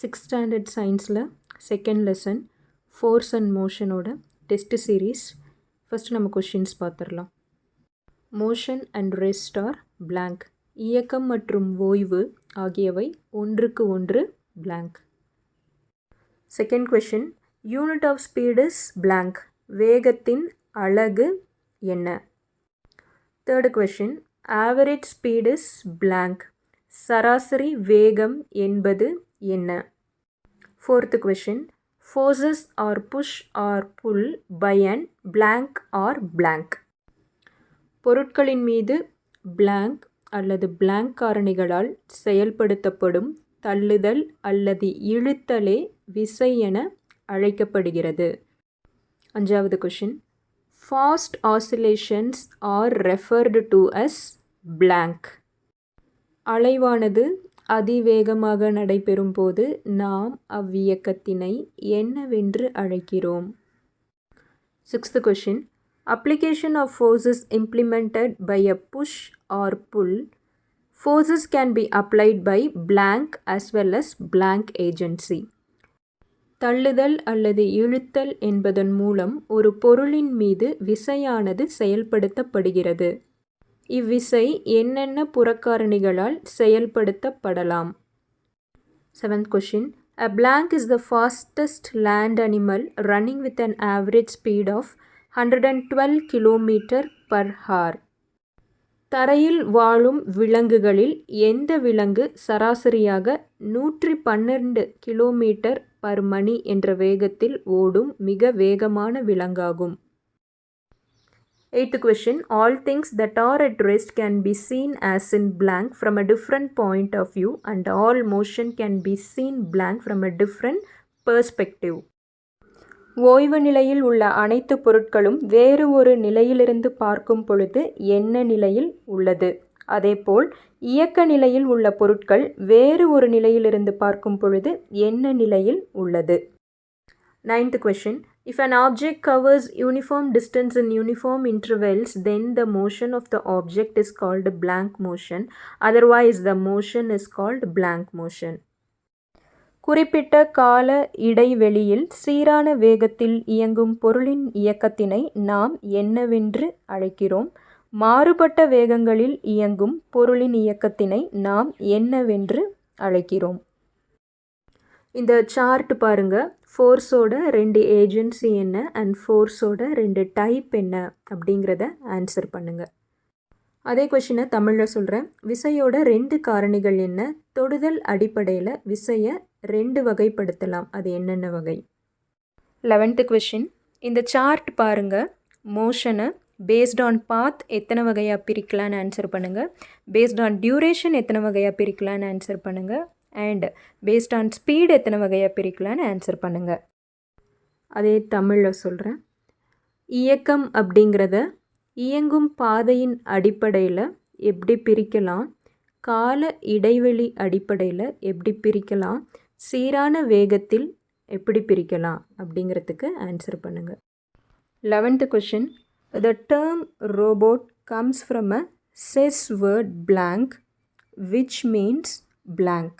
6th standard சயின்ஸில் second lesson force and மோஷனோட test series. First நம்ம கொஷின்ஸ் பார்த்துடலாம். Motion and rest are blank. இயக்கம் மற்றும் ஓய்வு ஆகியவை ஒன்றுக்கு ஒன்று blank. Second question, unit of speed is blank. வேகத்தின் அலகு என்ன? Third question, average speed is blank. சராசரி வேகம் என்பது என்ன? Fourth question, forces are push or pull by an blank or blank. பொருட்களின் மீது blank அல்லது blank காரணிகளால் செயல்படுத்தப்படும் தள்ளுதல் அல்லது இழுத்தலே விசை என அழைக்கப்படுகிறது. அஞ்சாவது question, fast oscillations are referred to as blank. அலைவானது அதிவேகமாக நடைபெறும் போது நாம் அவ்வியக்கத்தினை என்னவென்று அழைக்கிறோம்? Sixth question, application of forces implemented by a push or pull. Forces can be applied by blank as well as blank agency. தள்ளுதல் அல்லது இழுத்தல் என்பதன் மூலம் ஒரு பொருளின் மீது விசையானது செயல்படுத்தப்படுகிறது. இவ்விசை என்னென்ன புறக்காரணிகளால் செயல்படுத்தப்படலாம்? Seventh question, a blank is the fastest land animal running with an average speed of 112 km per hour. தரையில் வாழும் விலங்குகளில் எந்த விலங்கு சராசரியாக 112 கிலோமீட்டர் பர் மணி என்ற வேகத்தில் ஓடும் மிக வேகமான விலங்காகும்? Eighth question, all things that are at rest can be seen as in blank from a different point of view and all motion can be seen blank from a different perspective. ஓய்வு நிலையில் உள்ள அனைத்து பொருட்களும் வேறு ஒரு நிலையிலிருந்து பார்க்கும் பொழுது என்ன நிலையில் உள்ளது? அதேபோல் இயக்க நிலையில் உள்ள பொருட்கள் வேறு ஒரு நிலையிலிருந்து பார்க்கும் பொழுது என்ன நிலையில் உள்ளது? Ninth question, if an object covers uniform distance in uniform intervals, then the motion of the object is called blank motion. Otherwise, the motion is called blank motion. குறிப்பிட்ட கால இடைவெளியில் சீரான வேகத்தில் இயங்கும் பொருளின் இயக்கத்தினை நாம் என்னவென்று அழைக்கிறோம்? மாறுபட்ட வேகங்களில் இயங்கும் பொருளின் இயக்கத்தினை நாம் என்னவென்று அழைக்கிறோம்? இந்த சார்ட் பாருங்கள். ஃபோர்ஸோட 2 ஏஜென்சி என்ன அண்ட் ஃபோர்ஸோட 2 டைப் என்ன அப்படிங்கிறத ஆன்சர் பண்ணுங்கள். அதே கொஷினை தமிழில் சொல்கிறேன். விசையோட 2 காரணிகள் என்ன? தொடுதல் அடிப்படையில் விசையை 2 வகைப்படுத்தலாம். அது என்னென்ன வகை? 11th கொஷின், இந்த சார்ட் பாருங்கள். மோஷனை பேஸ்ட் ஆன் பாத் எத்தனை வகையாக பிரிக்கலான்னு ஆன்சர் பண்ணுங்கள். பேஸ்ட் ஆன் டியூரேஷன் எத்தனை வகையாக பிரிக்கலான்னு ஆன்சர் பண்ணுங்கள். அண்ட் பேஸ்ட் ஆன் ஸ்பீட் எத்தனை வகையாக பிரிக்கலான்னு ஆன்சர் பண்ணுங்கள். அதே தமிழில் சொல்கிறேன். இயக்கம் அப்படிங்கிறத இயங்கும் பாதையின் அடிப்படையில் எப்படி பிரிக்கலாம்? கால இடைவெளி அடிப்படையில் எப்படி பிரிக்கலாம்? சீரான வேகத்தில் எப்படி பிரிக்கலாம் அப்படிங்கிறதுக்கு ஆன்சர் பண்ணுங்கள். 11th question, the term robot comes from a Czech word blank which means blank.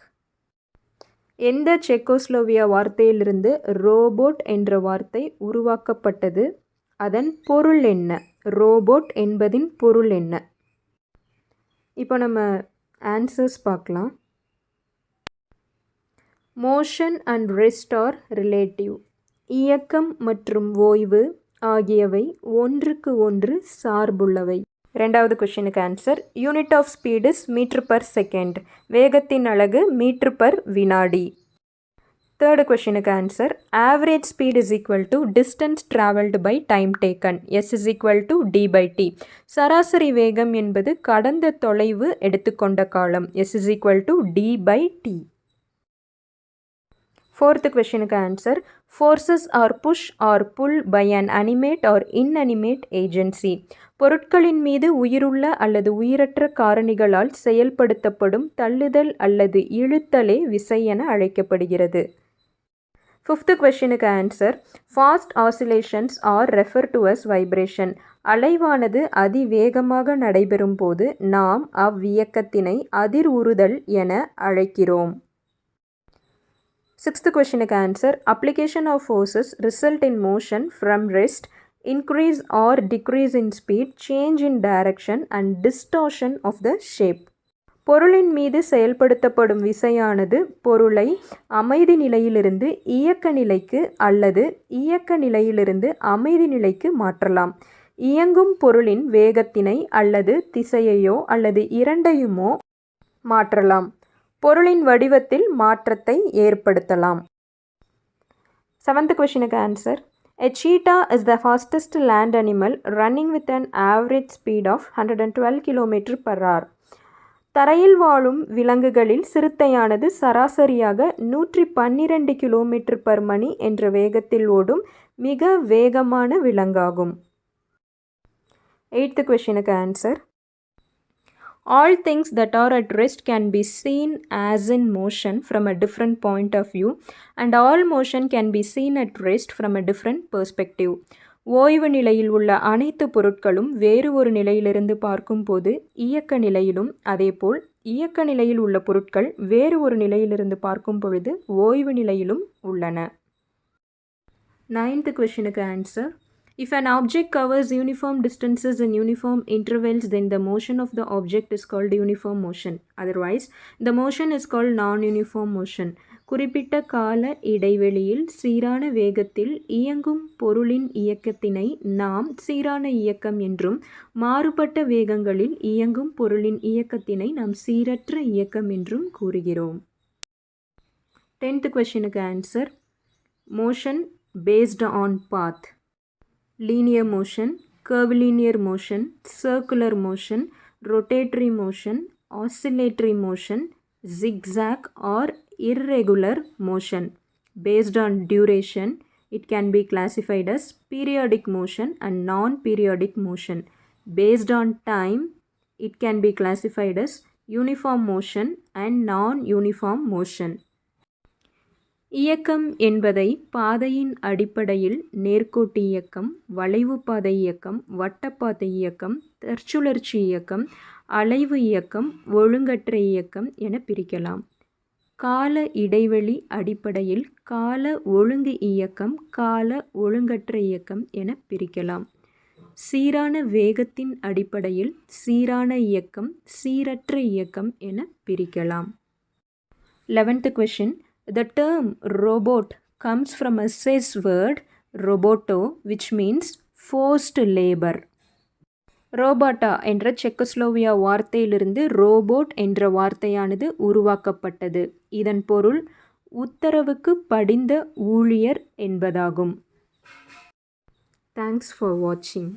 எந்த செக்கோஸ்லோவியா வார்த்தையிலிருந்து ரோபோட் என்ற வார்த்தை உருவாக்கப்பட்டது? அதன் பொருள் என்ன? ரோபோட் என்பதின் பொருள் என்ன? இப்போ நம்ம ஆன்சர்ஸ் பார்க்கலாம். Motion and rest are relative. இயக்கம் மற்றும் ஓய்வு ஆகியவை ஒன்றுக்கு ஒன்று சார்புள்ளவை. ரெண்டாவது கொஷினுக்கு answer, unit of speed is metre per second. வேகத்தின் அலகு மீட்டர் பர் வினாடி. தேர்டு கொஷினுக்கு answer, average speed is equal to distance travelled by time taken. S is equal to d/t. சராசரி வேகம் என்பது கடந்த தொலைவு எடுத்துக்கொண்ட காலம். S is equal to d/t. Fourth கொஷினுக்கு answer, forces are push or pull by an animate or inanimate agency. பொருட்களின் மீது உயிருள்ள அல்லது உயிரற்ற காரணிகளால் செயல்படுத்தப்படும் தள்ளுதல் அல்லது இழுத்தலே விசை என அழைக்கப்படுகிறது. ஃபிஃப்த்து கொஷினுக்கு answer, fast oscillations are refer to as vibration. அலைவானது அதிவேகமாக நடைபெறும் போது நாம் அவ்வியக்கத்தினை அதிர் உறுதல் என அழைக்கிறோம். Sixth questionக்கு answer application of forces result in motion from rest, increase or decrease in speed, change in direction and distortion of the shape. பொருளின் மீது செயல்படுத்தப்படும் விசையானது பொருளை அமைதி நிலையிலிருந்து இயக்க நிலைக்கு அல்லது இயக்க நிலையிலிருந்து அமைதி நிலைக்கு மாற்றலாம். இயங்கும் பொருளின் வேகத்தினை அல்லது திசையையோ அல்லது இரண்டையுமோ மாற்றலாம். பொருளின் வடிவத்தில் மாற்றத்தை ஏற்படுத்தலாம். செவன்த் கொஷினுக்கு answer A cheetah is the fastest land animal running with an average speed of 112 km per hour. தரையில் வாழும் விலங்குகளில் சிறுத்தையானது சராசரியாக 112 கிலோமீட்டர் பர் மணி என்ற வேகத்தில் ஓடும் மிக வேகமான விலங்காகும். எய்த் கொஷினுக்கு answer All things that are at rest can be seen as in motion from a different point of view and all motion can be seen at rest from a different perspective. ஓய்வு நிலையில் உள்ள அனைத்து பொருட்களும் வேறு ஒரு நிலையிலிருந்து பார்க்கும்போது இயக்க நிலையிலும் அதேபோல் இயக்க நிலையில் உள்ள பொருட்கள் வேறு ஒரு நிலையிலிருந்து பார்க்கும் பொழுது ஓய்வு நிலையிலும் உள்ளன. நைன்த் கொஷினுக்கு answer If an object covers uniform distances in uniform intervals, then the motion of the object is called uniform motion. Otherwise, the motion is called non-uniform motion. குறிப்பிட்ட கால இடைவெளியில் சீரான வேகத்தில் இயங்கும் பொருளின் இயக்கத்தினை நாம் சீரான இயக்கம் என்றும், மாறுபட்ட வேகங்களில் இயங்கும் பொருளின் இயக்கத்தினை நாம் சீரற்ற இயக்கம் என்றும் கூறுகிறோம். 10th கொஷினுக்கு answer motion based on path. Linear motion, curvilinear motion, circular motion, rotatory motion, oscillatory motion, zigzag or irregular motion. Based on duration, it can be classified as periodic motion and non-periodic motion. Based on time, it can be classified as uniform motion and non-uniform motion. இயக்கம் என்பதை பாதையின் அடிப்படையில் நேர்கோட்டு இயக்கம், வளைவு பாதை இயக்கம், வட்டப்பாதை இயக்கம், தற்சுழற்சி இயக்கம், அலைவு இயக்கம், ஒழுங்கற்ற இயக்கம் என பிரிக்கலாம். கால இடைவெளி அடிப்படையில் கால ஒழுங்கு இயக்கம், கால ஒழுங்கற்ற இயக்கம் என பிரிக்கலாம். சீரான வேகத்தின் அடிப்படையில் சீரான இயக்கம், சீரற்ற இயக்கம் என பிரிக்கலாம். 11th question The term robot comes from a Czech word roboto which means forced labor. ரோபாட்டா என்ற செக்கோஸ்லோவியா வார்த்தையிலிருந்து ரோபோட் என்ற வார்த்தையானது உருவாக்கப்பட்டது. இதன் பொருள் உத்தரவுக்கு படிந்த ஊழியர் என்பதாகும். Thanks for watching.